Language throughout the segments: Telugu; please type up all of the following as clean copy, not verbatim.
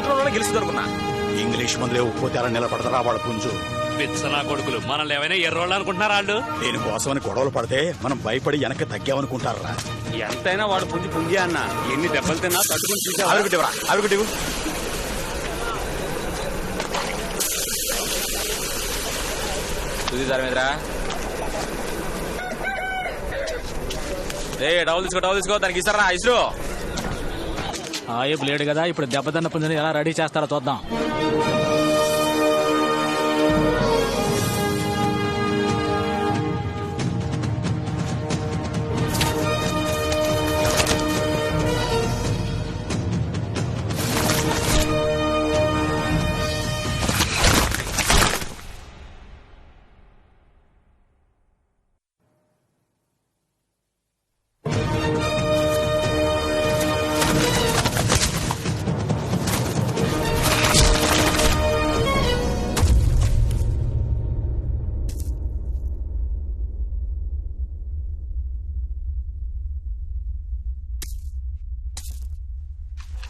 మొదటి గెలుస్తుంది అనుకున్నా. ఇంగ్లీష్ మందులే ఉప్పుతే అలా నిలబడతారా వాళ్ళ పుంజు. పిచ్చనా కొడుకులు మనల్ని ఏమైనా ఎర్రోళ్ళు అనుకుంటున్నారా వాళ్ళు? దేనికోసమని గొడవలు పడితే మనం భయపడి వెనక్కి తగ్గామనుకుంటారా? ఎంతైనా వాడు పుంజి అన్న. ఎన్ని దెబ్బలు తిన్నా తట్టుకుని చూసా. అవి చూసారా మీదరా? టవల్ తీసుకో దానికి ఇస్తారా ఇసురు. ఆయుబ్ లేడు కదా, ఇప్పుడు దెబ్బతిన్న పుంజుని ఎలా రెడీ చేస్తారో చూద్దాం.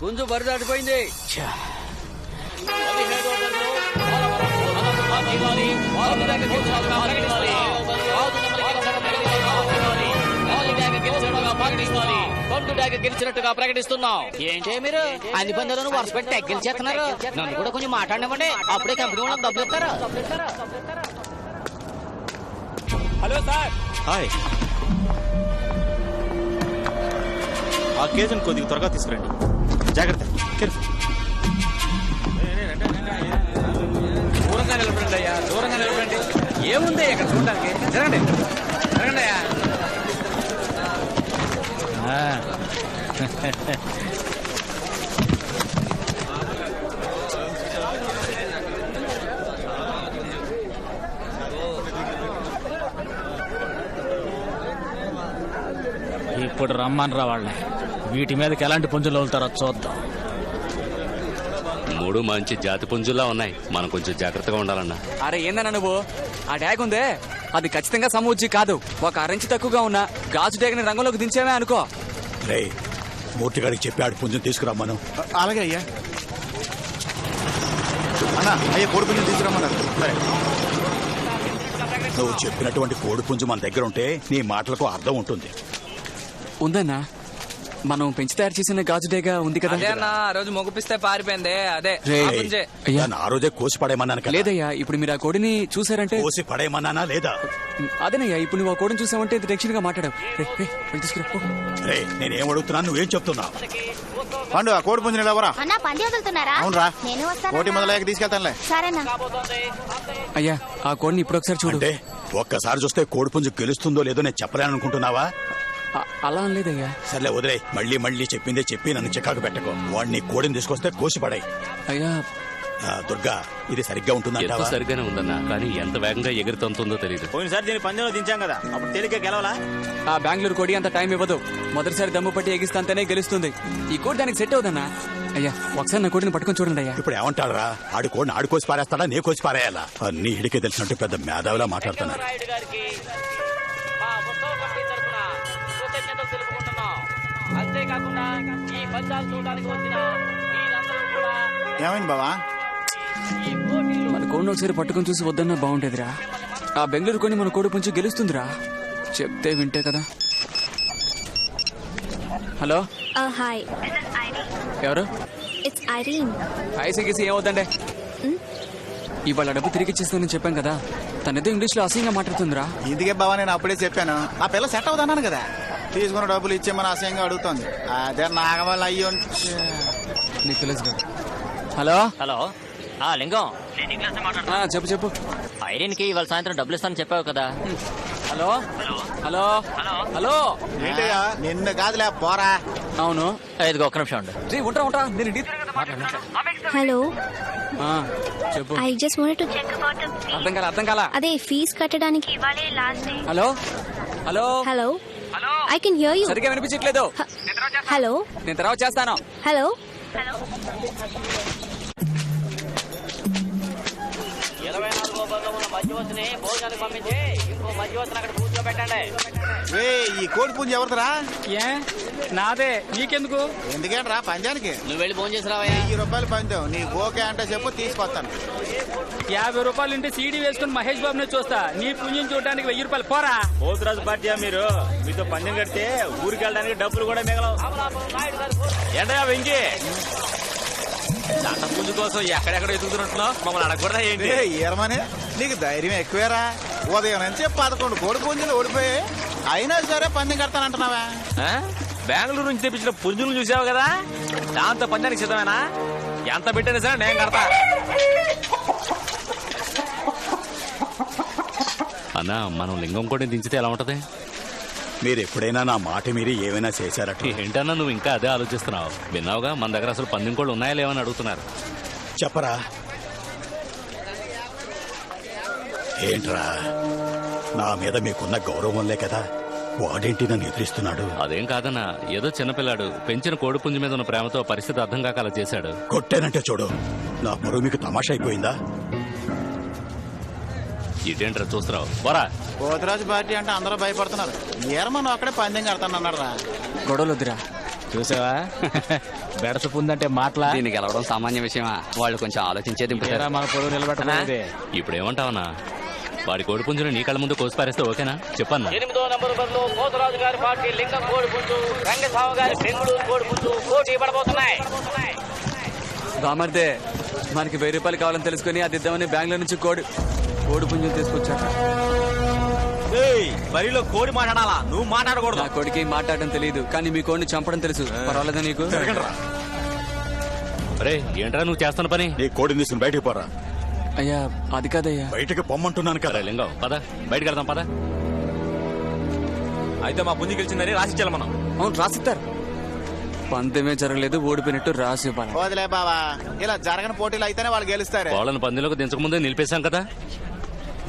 పుంజు బరి దాటిపోయింది. గెలిచినట్టుగా ప్రకటిస్తున్నాం. ఏంటి మీరు అన్ని పందులను వరుస పెట్టి గెలిచేస్తున్నారు? నన్ను కూడా కొంచెం మాట్లాడినామండి, అప్పుడే కంపెనీ వాళ్ళకి డబ్బులు ఇస్తారా? Hello sir. హాయ్, ఆ కేజీని కొద్దిగా త్వరగా తీసుకురండి. జాగ్రత్త. దూరంగా నిలబడండి అయ్యా, దూరంగా నిలబడండి. ఏముంది ఇక్కడ చూడడానికి? జరగండి జరగండి అయ్యా. ఇప్పుడు రమ్మని వాళ్ళని. వీటి మీదకి ఎలాంటి పుంజులు వదులుతారో చూద్దాం. 3 మంచి జాతి పుంజుల్లా ఉన్నాయి, మనం కొంచెం జాగ్రత్తగా ఉండాలన్నా. అరే ఏందన్నా నువ్వు? ఆ డ్యాగ్ ఉందే అది ఖచ్చితంగా సమూజ్జి కాదు. ఒక అరెంచి తక్కువగా ఉన్న గాజు డ్యాగ్ని రంగంలోకి దించేమే అనుకో. రే, మూర్తిగాడికి చెప్పాడు పుంజుని తీసుకురమ్మను. అలాగే అయ్యా. అన్నా, అయ్యా కోడి పుంజుని తీసుకురమ్మన్నారు. సరే. నువ్వు చెప్పినటువంటి కోడి పుంజు మన దగ్గర ఉంటే నీ మాటలకు అర్థం ఉంటుంది. ఉందన్నా, మనం పెంచి తయారు చేసిన గాజు డేగా ఉంది కదా. ఆ రోజు మొగుపిస్తే పారిపోయింది అదే. అయ్యా, ఆ రోజే కోసి పడేయమన్నాను కదా. లేదయ్యా, ఇప్పుడు మీరు ఆ కోడిని చూసారంటే. కోసి పడేయమన్నానా లేదా? అదేనయ్యా, ఇప్పుడు నువ్వు ఆ కోడిని చూసావంటే టెన్షన్ గా మాట్లాడావు. తీసుకురా. రే, నేనేం అడుగుతున్నాను, నువ్వేం చెప్తున్నావు? పండు, ఆ కోడి పుంజుని ఎవరా? అన్నా పంది వదులుతున్నారా? అవునరా, నేను వస్తాను. కోటి మొదలయ్యాక తీసుకెళ్తానులే. సరేనా? అయ్యా, ఆ కోడిని ఇప్పుడు ఒకసారి చూడు. అంటే ఒక్కసారి చూస్తే కోడి పుంజు గెలుస్తుందో లేదో నేను చెప్పలేను అనుకుంటున్నావా? అలా అనలేదయ్యా. సర్లే వదిలే. మళ్ళీ చెప్పిందే చెప్పి నన్ను చికాకు పెట్టకు. వాడిని కోడిని తీసుకొస్తే కోసి పడాయి. అయ్యా దుర్గా, ఇది సరిగ్గా ఉంటుందంటావా? సరిగ్గానే ఉందన్నా, కానీ ఎంత వేగంగా ఎగురుతుందో తెలియదు. పోయినసారి దీన్ని పందెంలో దించాం కదా, అప్పుడు తేలిగ్గా గెలవాలా? ఆ బెంగళూరు కోడి అంత టైం ఇవ్వదు. మొదటిసారి దమ్ము పట్టి ఎగిస్తాంతేనే గెలుస్తుంది. ఈ కోడి దానికి సెట్ అవుదన్నా. అయ్యా, ఒకసారి నా కోడిని పట్టుకొని చూడండి అయ్యా. ఇప్పుడు ఏమంటారా? ఆడి కోడిని ఆడు కోసి పారేస్తాడా, నే కోసి పారేయాలా? అన్ని ఇడికే తెలిసినట్టు పెద్ద మేధావిలా మాట్లాడుతున్నారు. ఏమైంది బావా? మన కోడిని ఒకసారి పట్టుకొని చూసి వద్దన్నా బాగుంటేదిరా. ఆ బెంగళూరు కొని మన కోడి పుంజు గెలుస్తుందిరా. చెప్తే వింటే కదా. Hello, hi. ఎవరు? It's Irene. ఐసీగీసీ ఏమవుతుండే? ఇవాళ డబ్బు తిరిగి ఇచ్చేస్తానని చెప్పాను కదా. తనేదో ఇంగ్లీష్ లో అసహ్యంగా మాట్లాడుతుందిరా. ఇందుకే బావా నేను అప్పుడే చెప్పాను, ఆ పిల్ల సెట్ అవుతాను కదా. తీసుకున్న డబ్బులు ఇచ్చేమని అసహ్యంగా అడుగుతోంది. అదే నాగవల్ల అయ్యో నీకు తెలుసు కదా. హలో హలో, లింగం. చెప్పు. ఐరన్ కి ఇవాళ సాయంత్రం డబ్బులు ఇస్తానని చెప్పావు కదా. Hello hello hello. ఏంటయ్యా, నిన్ను కాదులే పోరా. అవును, ఇదిగో ఒక్క నిమిషం ఉండు. ఉంటా నేను హలో, చెప్పు. I just wanted to check about అర్థం కాల. అదే ఫీజు కట్టడానికి ఇవాళే last day. Hello hello hello, I can hear you. సరిగ్గా వినిపించట్లేదు. హలో, నేను తర్వాత చేస్తాను. హలో. భోజనానికి పంపించి ఇంకో మధ్యవర్తిని అక్కడ కూర్చోబెట్టండి. ఈ కోడి పుంజు ఎవరిదిరా? ఏ నాదే, నీకెందుకు? ఎందుకేంట్రా పంజానికి? నువ్వు వెళ్ళి భోజనం చేసి రావయ్యా. 1000 రూపాయలు పందావు, నీ ఓకే అంటే చెప్పు తీసుకొస్తాను. 50 రూపాయలు ఉంటే సీడీ వేసుకుని మహేష్ బాబుని చూస్తా. నీ పుణ్యం చూడడానికి 1000 రూపాయలు పోరా. పోతురాజు పార్టీ మీరు మీతో పందెం కడితే ఊరికి వెళ్ళడానికి డబ్బులు కూడా మిగలవు. ఏంటయ్యా వెంకీ, దండ పుంజు కోసం ఎక్కడెక్కడ ఎదుగుతున్నట్టున్నావు? మమ్మల్ని అడగకూడదా ఏంటి? ఏరమని నీకు ధైర్యం ఎక్కువేరా? ఉదయం నుంచి 11 కోడి పుంజులు ఓడిపోయి అయినా సరే పందెం కడతానంటున్నావా? బెంగళూరు నుంచి తెప్పించిన పుంజులు చూసావు కదా, దాంతో పందానికి సిద్ధమేనా? ఎంత పెట్టినా సరే నేను కడతా. అన్నా, మనం లింగం కూడా దించితే ఎలా ఉంటది? మీరు ఎప్పుడైనా నా మాట మీరి ఏమైనా చేశారట? ఏంటన్నా నువ్వు ఇంకా అదే ఆలోచిస్తున్నావు? విన్నావుగా, మన దగ్గర అసలు పందెం కోళ్ళు ఉన్నాయా లేవని అడుగుతున్నారు. చెప్పరా. ఏంట్రా, నా మీద మీకున్న గౌరవంలే కదా వాడేంటి నన్ను ఎదిరిస్తున్నాడు? అదేం కాదన్నా, ఏదో చిన్నపిల్లాడు పెంచిన కోడి పుంజు మీద ఉన్న ప్రేమతో పరిస్థితి అర్థం కాక అలా చేశాడు. కొట్టానంటే చూడు, నా పరువు మీకు తమాషా అయిపోయిందా? ఇదేంట్రా చూస్తున్నావు? పోరా. పోతురాజు పార్టీ అంటే అందరూ భయపడుతున్నారు. ఏరమను అక్కడే పందెం కడతానన్నాడు రా. గొడవలు వద్దురా. చూసావా, బెడస పుందంటే మాటలా? దీనికి గెలవడం సామాన్య విషయమా? వాళ్ళు కొంచెం ఆలోచించేది. మన పొరుగు నిలబెట్టదే. ఇప్పుడు ఏమంటావన్నా? వాడి కోడి పుంజుని నీ కళ్ళ ముందు కోసి పారేస్తే ఓకేనా? చెప్పన్నా. 8వ నంబర్ బరిలో పోతురాజు గారి పార్టీ లింగం కోడి పుంజు, రంగస్వామి గారి బెంగళూరు కోడి పుంజు పోటీ పడబోతున్నాయి. బామర్దే, మనకి 1000 రూపాయలు కావాలని తెలుసుకుని అది ఇద్దామని బెంగళూరు నుంచి కోడి పుంజులు తీసుకొచ్చాక బరిలో కోడి మాట్లాడాలా? నువ్వు మాట్లాడకూడదు. నా కోడికి మాట్లాడడం తెలియదు, కానీ మీ కోడిని చంపడం తెలుసు. పర్వాలేదా నీకు? రే, ఏంట్రా నువ్వు చేస్తున్న పని? నీ కోడిని తీసుకుని బయటికి పోరా. అయ్యా అది కాదయ్యా. బయటికి పొమ్మంటున్నాను కదా. లింగం పద, బయటకు వెళ్దాం పద. అయితే మా పుంజు గెలిచిందని రాసిచ్చాలి మనం. అవును, రాసిస్తారు. పంతమే జరగలేదు, ఓడిపోయినట్టు రాసి ఇవ్వాలి. వదిలే బావా, ఇలా జరగని పోటీలు అయితేనే వాళ్ళు గెలుస్తారు. వాళ్ళని పందిలోకి దించకముందే నిలిపేశాం కదా,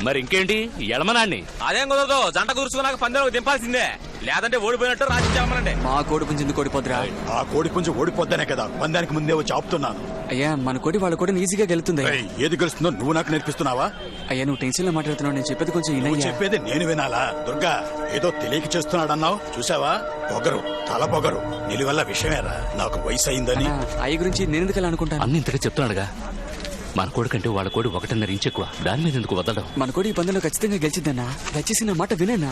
మరి ఇంకేంటి ఎడమనాన్ని? అదేం కుదరదు, జంట కూర్చున్నాక పందెంలోకి దింపాల్సిందే, లేదంటే ఓడిపోయినట్టు రాసిచ్చామనండి. మా కోడి పుంజు కోడిపోద్దురా. ఆ కోడి పుంజు ఓడిపోద్దనే కదా పందానికి ముందే వచ్చి ఆపుతున్నాను. అయ్యా మన కోడి వాళ్ళ కోడిని ఈజీగా గెలుతుంది. ఏది గెలుస్తుందో నువ్వు నాకు నేర్పిస్తున్నావా? అయ్యా నువ్వు టెన్షన్ లో మాట్లాడుతున్నావు, నేను చెప్పేది కొంచెం నువ్వు ఇలా. చెప్పేది నేను వినాలా? దుర్గా, ఏదో తెలియక చేస్తున్నాడన్నావు చూసావా? పొగరు, తల పొగరు, నిలువల్ల విషయమేరా. నాకు వయసు అయిందని. అయ్య గురించి నేను ఎందుకు అనుకుంటాను? అన్ని ఇంతగా చెప్తున్నాడుగా. మన కోడి కంటే వాళ్ళ కోడి 1.5 ఇంచు ఎక్కువ, దాని మీద ఎందుకు వదలడం? మన కోడి ఈ పందెంలో ఖచ్చితంగా గెలిచిద్దన్నా. దయచేసి నా మాట వినన్నా.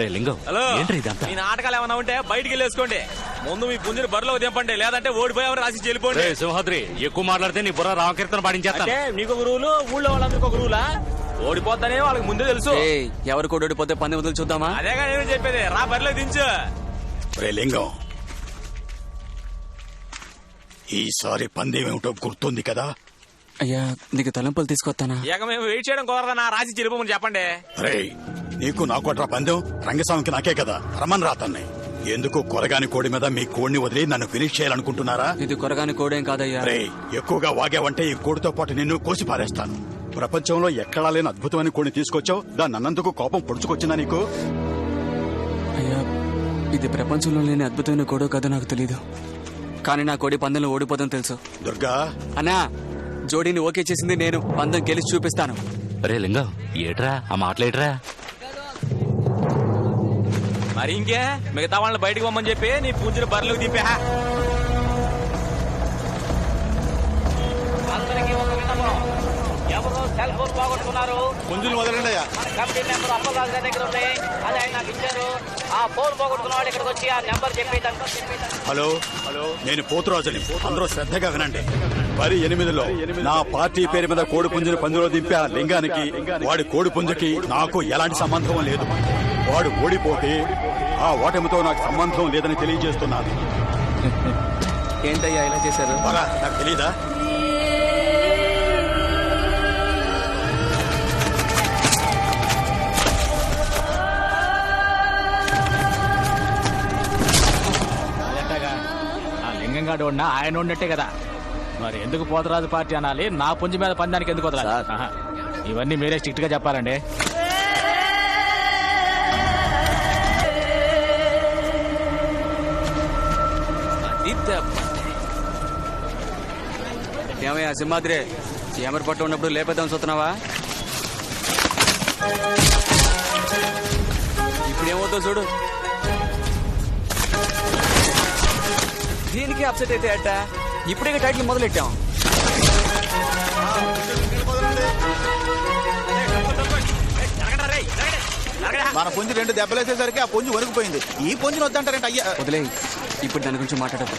రే లింగం, హలో, ఏంట్రా ఇదంతా? మీ నాటకాలు ఏమన్నా ఉంటే బయటికి వెళ్ళేసుకోండి. ముందు మీ పుంజుని బరిలో దింపండి, లేదంటే ఓడిపోయామని రాసి వెళ్ళిపోండి. సింహాద్రి, ఎక్కువ మాట్లాడితే నీ బుర్ర రామకీర్తన పాటించేస్తాను. నీకు ఒక రూలు, ఊళ్ళో వాళ్ళందరికీ ఒక రూలా? ఓడిపోతానే వాళ్ళకి ముందే తెలుసు. ఎవరు కోడి ఓడిపోతే పందెం వదిలి చూద్దామా? అదేగా నేను చెప్పేది, రా బరిలో దించు. రే లింగం, ఈసారి పందెం ఏమిటో గుర్తుంది కదా? అయ్యా నీకు తలంపులు తీసుకొస్తానా? ఇక మేము వెయిట్ చేయడం కుదరదన్నా, రాసి చెల్లిపోమని చెప్పండి. రే, నీకు నాకోట్రా పందెం, రంగస్వామికి నాకే కదా. రమన్ రాతన్నాయి. ఎందుకు కొరగాని కోడి మీద మీ కోడిని వదిలి నన్ను ఫినిష్ చేయాలనుకుంటున్నారా? ఇది కొరగాని కోడేం కాదయ్యా. రే, ఎక్కువగా వాగావంటే ఈ కోడితో పాటు నిన్ను కోసి పారేస్తాను. ప్రపంచంలో ఎక్కడా లేని అద్భుతమైన కోడిని తీసుకొచ్చావు, దాన్ని అన్నందుకు కోపం పొడుచుకొచ్చిందా నీకు? అయ్యా ఇది ప్రపంచంలో లేని అద్భుతమైన కోడో కాదో నాకు తెలీదు, కానీ నా కోడి పందెంలో ఓడిపోదని తెలుసు. దుర్గా, అన్నా జోడీని ఓకే చేసింది నేను, పందెం గెలిచి చూపిస్తాను. రే లింగం, ఏట్రా ఆ మాటలేట్రా? మరి ఇంకే మిగతా వాళ్ళని బయటకు పోమని చెప్పి నీ పుంజుని బరిలోకి దింపా. అందరికీ ఒక విన్నపం, ఎవరో సెల్ ఫోన్ పోగొట్టుకున్నారు. పుంజులు వదలండి. మన కమిటీ నెంబర్ అప్పలరాజు గారి దగ్గర ఉంది, అది ఆయన నాకు ఇచ్చారు. ఆ ఫోన్ పోగొట్టుకున్న వాడు ఇక్కడికి వచ్చి ఆ నెంబర్ చెప్పి. హలో, నేను పోతురాజుని. అందరూ శ్రద్ధగా వినండి. 10/8లో నా పార్టీ పేరు మీద కోడి పుంజుని పందులో దింపే ఆ లింగానికి, వాడి కోడి పుంజుకి నాకు ఎలాంటి సంబంధం లేదు. వాడు ఓడిపోతే ఆ ఓటమితో నాకు సంబంధం లేదని తెలియజేస్తున్నాను. ఏంటయ్యా ఇలా చేశారు? నాకు తెలీదా? లింగంగాడు ఉన్నా ఆయన ఉన్నట్టే కదా, మరి ఎందుకు పోతరాజు పార్టీ అనాలి? నా పుంజు మీద పందానికి ఎందుకు వదలాలి? ఇవన్నీ మీరే స్ట్రిక్ట్ గా చెప్పాలండి. ఏమయ్యా సింహాద్రి, ఏమరి పట్టు ఉన్నప్పుడు లేపేద్దాం చూస్తున్నావా? ఇప్పుడు ఏమవుతుందో చూడు. దీనికి అప్సెట్ అయితే అట్ట. ఇప్పుడే టైటిల్ మొదలెట్టాం. మన పుంజు 2 దెబ్బలేసేసరికి ఆ పుంజు వణికిపోయింది. ఈ పుంజుని వద్దంటారంటే అయ్యా. వదిలే, ఇప్పుడు దాని గురించి మాట్లాడదు.